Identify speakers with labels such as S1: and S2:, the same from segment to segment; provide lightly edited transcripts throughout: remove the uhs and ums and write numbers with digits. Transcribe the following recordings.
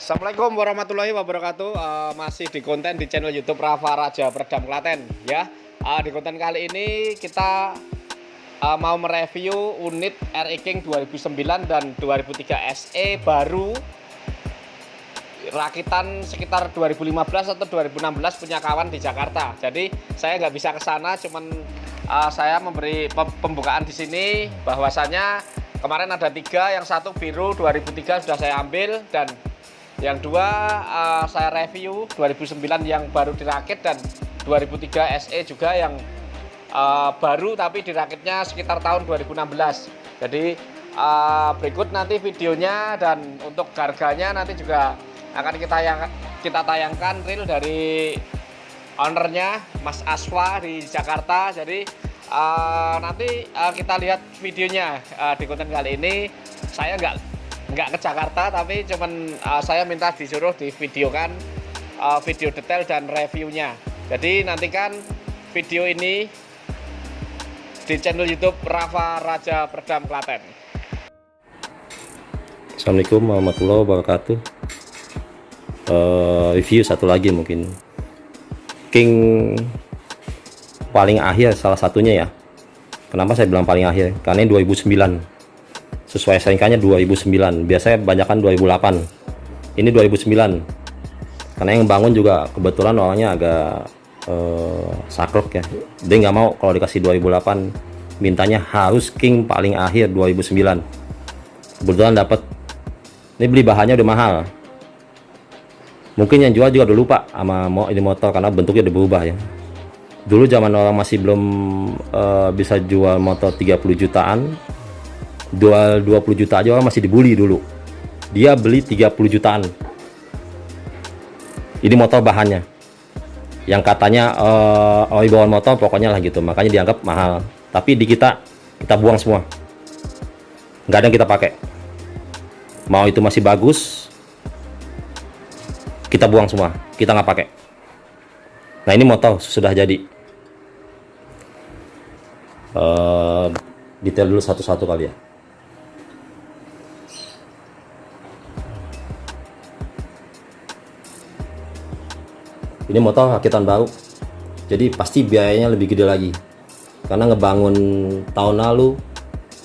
S1: Assalamualaikum warahmatullahi wabarakatuh. Masih di konten di channel YouTube Rafa Raja Peredam Klaten ya. Di konten kali ini kita mau mereview unit RE King 2009 dan 2003 SE baru rakitan sekitar 2015 atau 2016 punya kawan di Jakarta. Jadi saya nggak bisa ke sana, cuman saya memberi pembukaan di sini bahwasanya kemarin ada 3, yang satu biru 2003 sudah saya ambil, dan yang 2 saya review 2009 yang baru dirakit, dan 2003 SE juga yang baru tapi dirakitnya sekitar tahun 2016. Jadi berikut nanti videonya, dan untuk harganya nanti juga akan kita tayangkan real dari ownernya Mas Aswa di Jakarta. Jadi nanti kita lihat videonya di konten kali ini. Saya nggak ke Jakarta, tapi cuman saya minta disuruh divideokan video detail dan reviewnya. Jadi nantikan video ini di channel YouTube Rafa Raja Peredam Klaten.
S2: Assalamualaikum warahmatullahi wabarakatuh. Review satu lagi mungkin King paling akhir salah satunya ya. Kenapa saya bilang paling akhir? Karena 2009. Sesuai SNK-nya 2009. Biasanya kebanyakan 2008. Ini 2009. Karena yang bangun juga kebetulan orangnya agak saklek ya. Dia nggak mau kalau dikasih 2008, mintanya harus King paling akhir 2009. Kebetulan dapat. Ini beli bahannya udah mahal. Mungkin yang jual juga udah lupa sama ini motor karena bentuknya udah berubah ya. Dulu zaman orang masih belum bisa jual motor 30 jutaan, jual 20 juta aja orang masih dibully dulu. Dia beli 30 jutaan. Ini motor bahannya. Yang katanya bawaan motor pokoknya lah gitu, makanya dianggap mahal. Tapi di kita buang semua. Nggak ada yang kita pakai. Mau itu masih bagus, kita buang semua, kita nggak pakai. Nah ini motor sudah jadi. Detail dulu satu-satu kali ya. Ini motor rakitan baru, jadi pasti biayanya lebih gede lagi. Karena ngebangun tahun lalu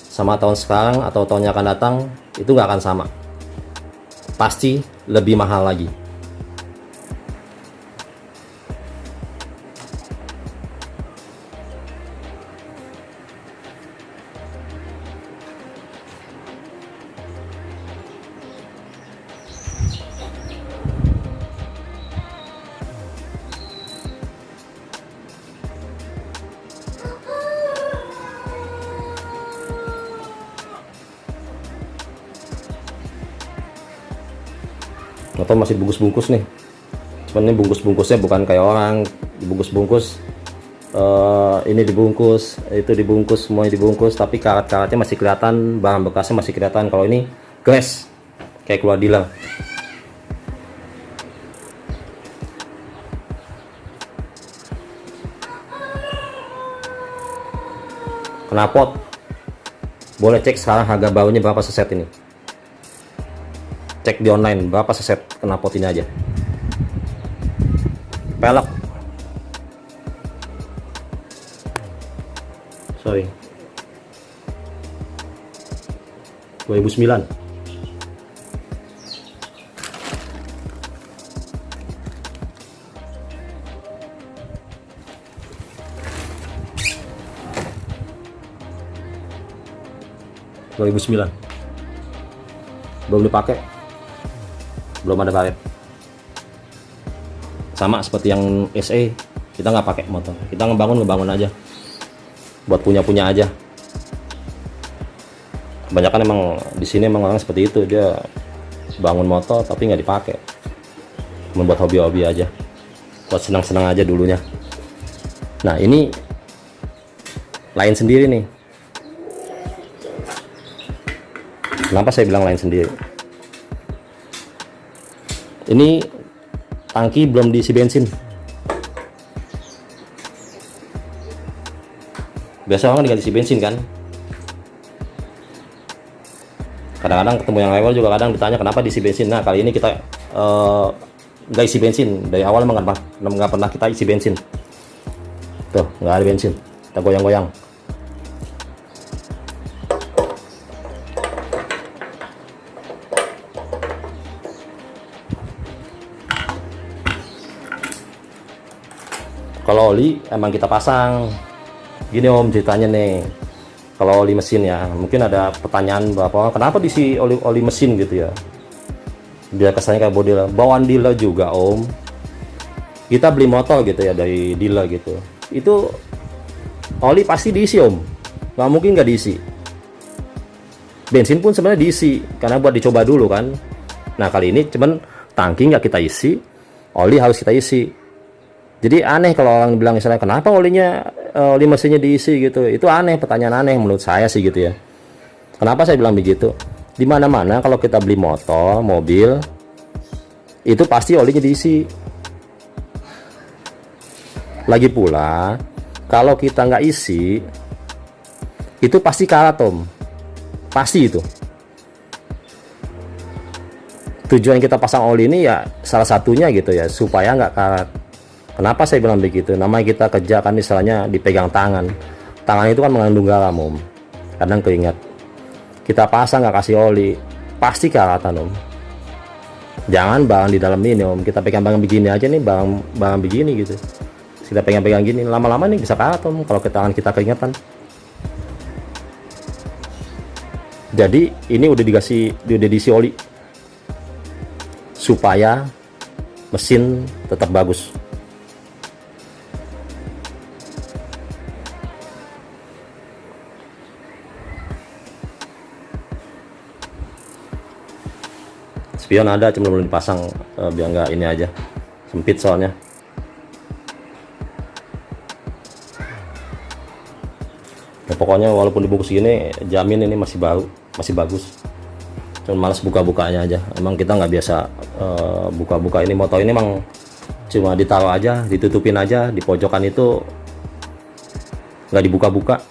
S2: sama tahun sekarang atau tahun yang akan datang itu nggak akan sama. Pasti lebih mahal lagi. Motor masih bungkus-bungkus nih. Cuman ini bungkus-bungkusnya bukan kayak orang dibungkus-bungkus. Ini dibungkus, itu dibungkus, semuanya dibungkus, tapi karat-karatnya masih kelihatan, bahan bekasnya masih kelihatan. Kalau ini glass kayak keluar dealer. Knalpot boleh cek sekarang harga barunya berapa seset ini. Cek di online berapa seset knalpot ini aja. Pelek, sorry, 2009. Belum dipakai, belum ada karet. Sama seperti yang SE, kita nggak pakai motor, kita ngebangun aja, buat punya aja. Kebanyakan emang di sini emang orang seperti itu, dia bangun motor tapi nggak dipakai, membuat hobi-hobi aja, buat senang-senang aja dulunya. Nah ini lain sendiri nih. Kenapa saya bilang lain sendiri? Ini tangki belum diisi bensin. Biasa orang diganti isi bensin kan. Kadang-kadang ketemu yang lewat juga kadang ditanya kenapa diisi bensin. Nah kali ini kita nggak isi bensin dari awal, emang nggak pernah kita isi bensin. Tuh, nggak ada bensin, kita goyang-goyang. Kalau oli emang kita pasang gini om, ceritanya nih. Kalau oli mesin ya, mungkin ada pertanyaan bahwa kenapa diisi oli mesin gitu ya, biar kesannya kayak bodi bawaan dealer juga om. Kita beli motor gitu ya dari dealer gitu, itu oli pasti diisi om, nggak mungkin nggak diisi. Bensin pun sebenarnya diisi karena buat dicoba dulu kan. Nah kali ini cuman tangki nggak kita isi, oli harus kita isi. Jadi aneh kalau orang bilang misalnya kenapa oli mesinnya diisi gitu. Itu aneh, pertanyaan aneh menurut saya sih gitu ya. Kenapa saya bilang begitu? Dimana-mana kalau kita beli motor, mobil, itu pasti olinya diisi. Lagi pula, kalau kita nggak isi, itu pasti karat om. Pasti itu. Tujuan kita pasang oli ini ya salah satunya gitu ya, supaya nggak karat. Kenapa saya bilang begitu? Namanya kita kerja kan misalnya dipegang tangan. Tangan itu kan mengandung garam om. Kadang keringat. Kita pasang nggak kasih oli, pasti karatan om. Jangan barang di dalam ini om. Kita pegang barang begini aja nih, barang begini gitu. Kita pegang-pegang gini, lama-lama nih bisa karat om. Kalau tangan kita keringatan. Jadi ini udah diisi oli supaya mesin tetap bagus. Spion ada, cuma belum dipasang biar nggak ini aja, sempit soalnya. Ya, pokoknya walaupun dibungkus gini, jamin ini masih baru, masih bagus. Cuma malas buka-bukanya aja. Emang kita nggak biasa buka-buka ini. Motor ini emang cuma ditaruh aja, ditutupin aja di pojokan itu, nggak dibuka-buka.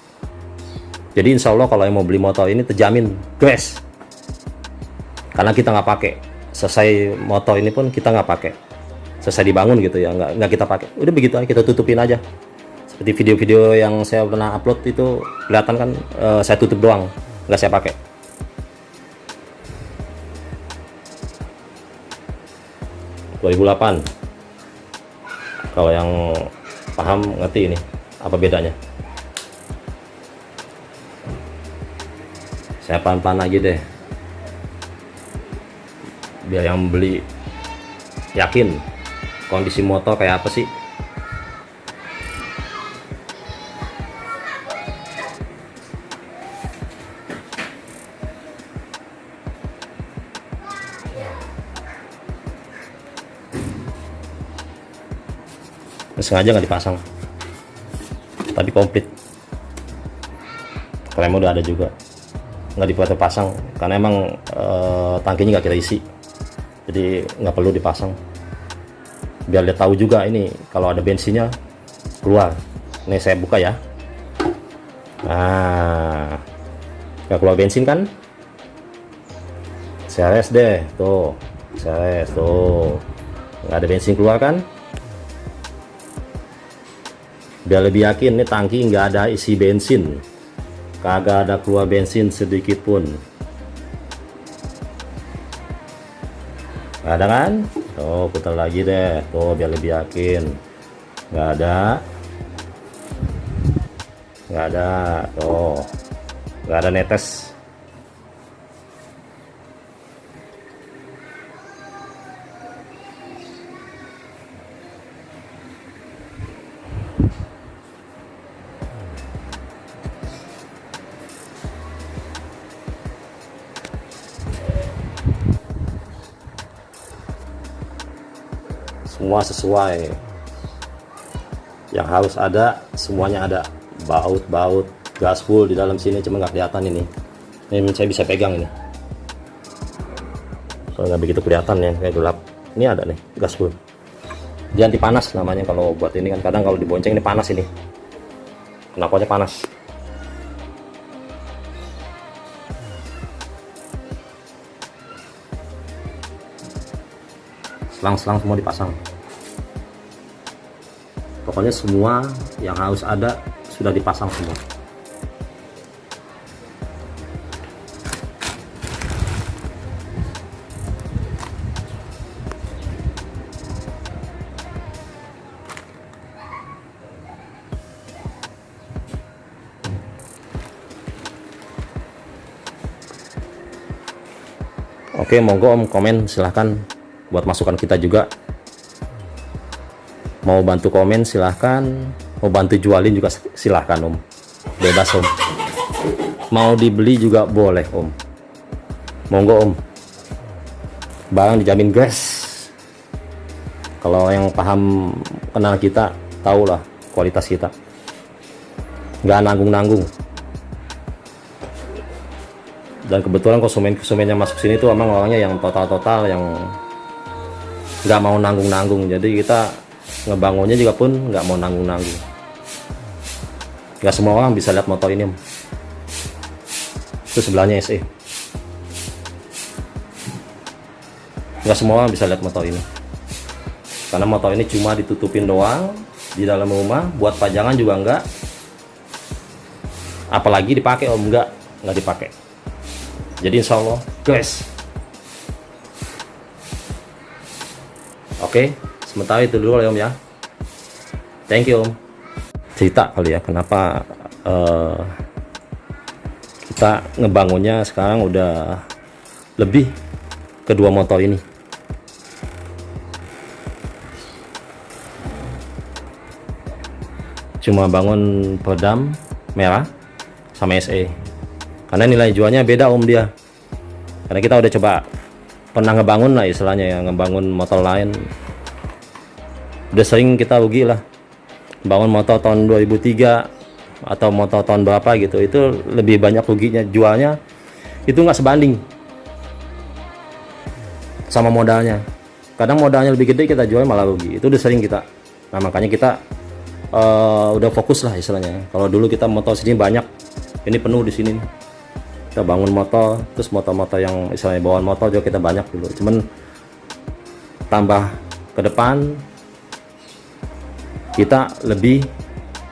S2: Jadi insya Allah kalau yang mau beli motor ini terjamin crash, karena kita nggak pakai. Selesai motor ini pun kita nggak pakai, selesai dibangun gitu ya, nggak kita pakai, udah begitu aja, kita tutupin aja. Seperti video-video yang saya pernah upload itu kelihatan kan, saya tutup doang, nggak saya pakai. (2008) kalau yang paham ngerti ini apa bedanya. Saya pelan-pelan aja deh, biar yang beli yakin kondisi motor kayak apa sih. Sengaja nggak dipasang, tapi komplit. Klem udah ada juga, nggak dibuat pasang karena emang tangkinya nggak kita isi. Jadi nggak perlu dipasang, biar dia tahu juga ini kalau ada bensinnya keluar. Ini saya buka ya. Nah, nggak keluar bensin kan? Saya res deh, tuh, saya res tuh, nggak ada bensin keluar kan? Biar lebih yakin nih tangki nggak ada isi bensin, kagak ada keluar bensin sedikit pun. Nggak ada kan? Tuh, putar lagi deh, tuh biar lebih yakin. Nggak ada, tuh, nggak ada netes. Semua sesuai, yang harus ada semuanya ada. Baut gas full di dalam sini, cuma nggak kelihatan ini saya bisa pegang ini, soalnya nggak begitu kelihatan ya, kayak gelap. Ini ada nih gas full, dia anti panas namanya kalau buat ini kan. Kadang kalau dibonceng ini panas, ini kenapa aja panas. selang-selang semua dipasang. Pokoknya semua yang harus ada sudah dipasang semua. Oke, monggo Om komen, silahkan buat masukan kita juga. Mau bantu komen silahkan, mau bantu jualin juga silahkan Om, bebas Om. Mau dibeli juga boleh Om, monggo Om. Barang dijamin guys. Kalau yang paham kenal kita tahu lah kualitas kita, nggak nanggung-nanggung. Dan kebetulan konsumen-konsumen yang masuk sini tuh emang orangnya yang total-total, yang nggak mau nanggung-nanggung. Jadi kita ngebangunnya juga pun nggak mau nanggung-nanggung. Nggak semua orang bisa lihat motor ini Om. Itu sebelahnya SE. Nggak semua orang bisa lihat motor ini, karena motor ini cuma ditutupin doang di dalam rumah, buat pajangan juga enggak, apalagi dipakai Om, nggak dipakai. Jadi insya Allah guys. Oke, sementara itu dulu ya Om ya. Thank you Om. Cerita kali ya kenapa kita ngebangunnya sekarang udah lebih kedua motor ini. Cuma bangun peredam merah sama SE, karena nilai jualnya beda Om dia. Karena kita udah coba pernah ngebangun lah istilahnya ya, ngebangun motor lain, udah sering kita rugi lah. Bangun motor tahun 2003 atau motor tahun berapa gitu, itu lebih banyak ruginya, jualnya itu nggak sebanding sama modalnya. Kadang modalnya lebih gede kita jual malah rugi, itu udah sering kita. Nah makanya kita udah fokus lah istilahnya. Kalau dulu kita motor sini banyak, ini penuh di sini. Kita bangun motor, terus motor-motor yang istilahnya bawaan motor juga kita banyak dulu. Cuman tambah ke depan kita lebih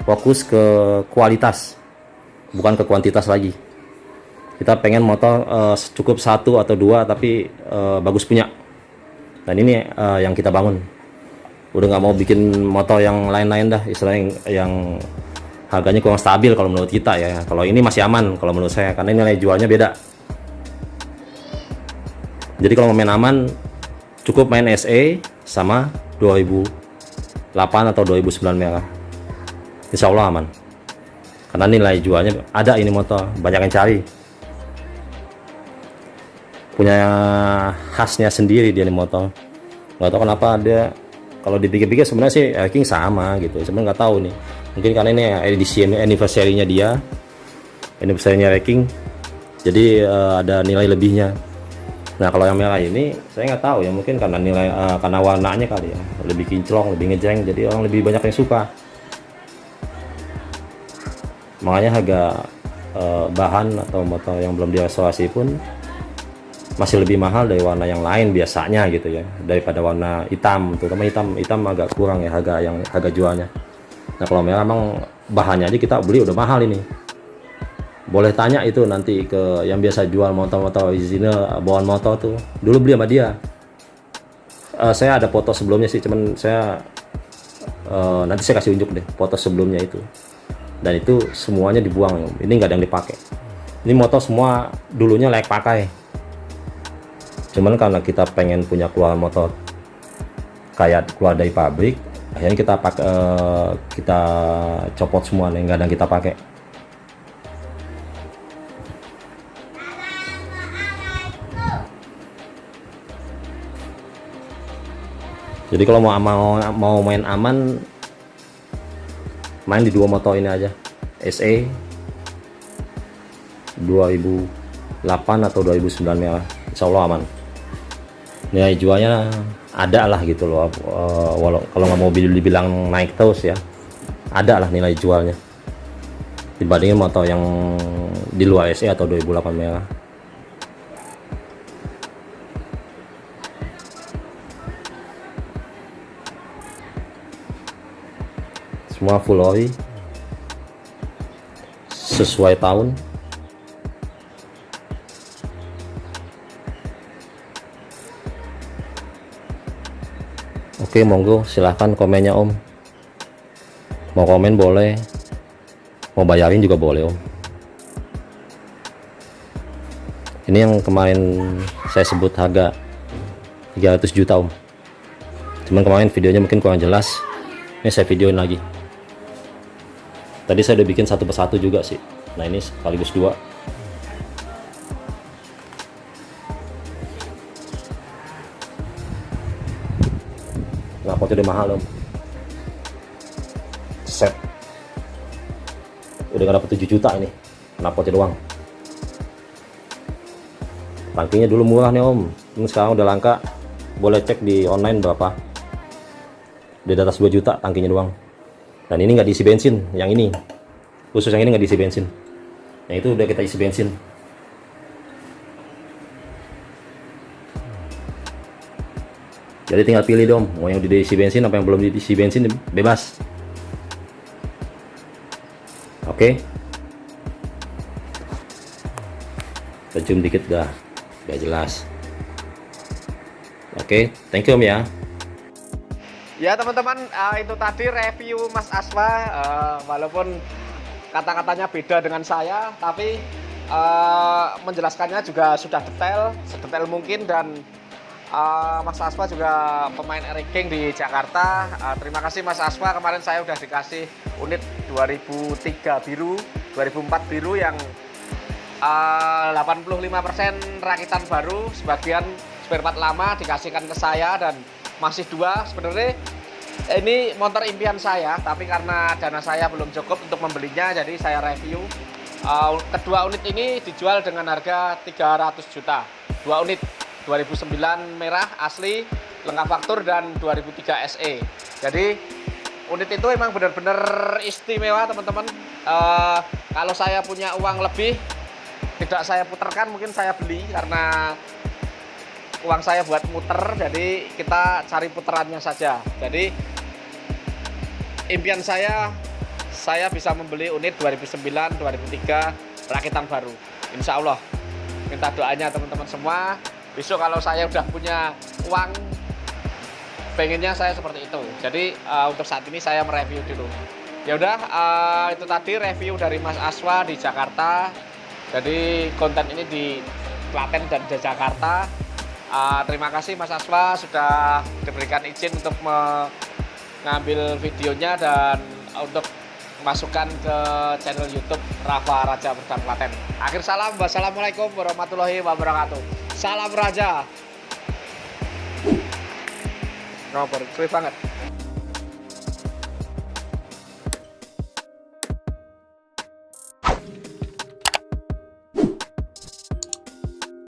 S2: fokus ke kualitas, bukan ke kuantitas lagi. Kita pengen motor cukup satu atau dua tapi bagus punya. Dan ini yang kita bangun. Udah nggak mau bikin motor yang lain-lain dah, istilahnya yang harganya kurang stabil kalau menurut kita ya. Kalau ini masih aman kalau menurut saya, karena nilai jualnya beda. Jadi kalau mau main aman cukup main SE sama 2008 atau 2009 merah, insya Allah aman. Karena nilai jualnya ada, ini motor banyak yang cari, punya khasnya sendiri dia, ini motor. Nggak tahu kenapa dia, kalau dipikir-pikir sebenarnya sih King sama gitu, sebenarnya nggak tahu nih. Mungkin karena ini edisi anniversary-nya dia, anniversary-nya King, jadi ada nilai lebihnya. Nah kalau yang merah ini saya nggak tahu ya, mungkin karena nilai karena warnanya kali ya, lebih kinclong, lebih ngejreng, jadi orang lebih banyak yang suka. Makanya harga bahan atau motor yang belum direstorasi pun masih lebih mahal dari warna yang lain biasanya gitu ya, daripada warna hitam. Terutama hitam agak kurang ya harga jualnya. Nah kalau merah emang bahannya aja kita beli udah mahal ini. Boleh tanya itu nanti ke yang biasa jual motor-motor original bawaan motor tuh, dulu beli sama dia. Saya ada foto sebelumnya sih, cuman saya nanti saya kasih unjuk deh foto sebelumnya itu. Dan itu semuanya dibuang, ini nggak ada yang dipakai. Ini motor semua dulunya layak pakai, cuman karena kita pengen punya keluaran motor kayak keluar dari pabrik, akhirnya kita copot semua nih, nggak ada yang kita pakai. Jadi kalau mau main aman, main di dua motor ini aja, SE 2008 atau 2009 merah, insya Allah aman. Nilai jualnya ada lah gitu loh, walau kalau nggak mau dibilang naik terus ya, ada lah nilai jualnya dibandingin motor yang di luar SE atau 2008 merah. semua full ori sesuai tahun. Oke, monggo silahkan komennya Om. Mau komen boleh, mau bayarin juga boleh Om. Ini yang kemarin saya sebut harga 300 juta Om. Cuman kemarin videonya mungkin kurang jelas. Ini saya videoin lagi. Tadi saya udah bikin satu persatu juga sih. Nah ini sekaligus dua. Knalpotnya udah mahal Om. Set. Udah nggak dapet 7 juta ini. Knalpotnya doang. Tangkinya dulu murah nih Om. Ini sekarang udah langka. Boleh cek di online berapa. Udah di atas 2 juta tangkinya doang. Dan ini nggak diisi bensin. Yang ini. Khusus yang ini nggak diisi bensin. Nah itu udah kita isi bensin. Jadi tinggal pilih dong. Mau yang udah diisi bensin apa yang belum diisi bensin, bebas. Oke. Kita zoom dikit dah. Biar jelas. Oke, thank you Om ya.
S1: Ya teman-teman, itu tadi review Mas Aswa. Walaupun kata-katanya beda dengan saya, tapi menjelaskannya juga sudah detail, sedetail mungkin. Dan Mas Aswa juga pemain ranking di Jakarta. Terima kasih Mas Aswa, kemarin saya udah dikasih unit 2003 biru, 2004 biru yang 85% rakitan baru, sebagian spare part lama dikasihkan ke saya dan masih dua. Sebenarnya ini motor impian saya, tapi karena dana saya belum cukup untuk membelinya, jadi saya review. Kedua unit ini dijual dengan harga 300 juta. Dua unit 2009 merah asli, lengkap faktur, dan 2003 SE. Jadi unit itu emang benar-benar istimewa teman-teman. Kalau saya punya uang lebih, tidak saya putarkan, mungkin saya beli karena uang saya buat muter, jadi kita cari putarannya saja. Jadi impian saya bisa membeli unit 2009, 2003 rakitan baru. Insya Allah, minta doanya teman-teman semua. Besok kalau saya udah punya uang, pengennya saya seperti itu. Jadi untuk saat ini saya mereview dulu. Ya udah, itu tadi review dari Mas Aswa di Jakarta. Jadi konten ini di Klaten dan di Jakarta. Terima kasih Mas Aswa sudah diberikan izin untuk mengambil videonya dan untuk masukkan ke channel YouTube Rafa Raja Peredam Klaten. Akhir salam, wassalamualaikum warahmatullahi wabarakatuh. Salam Raja. Nomor, banget.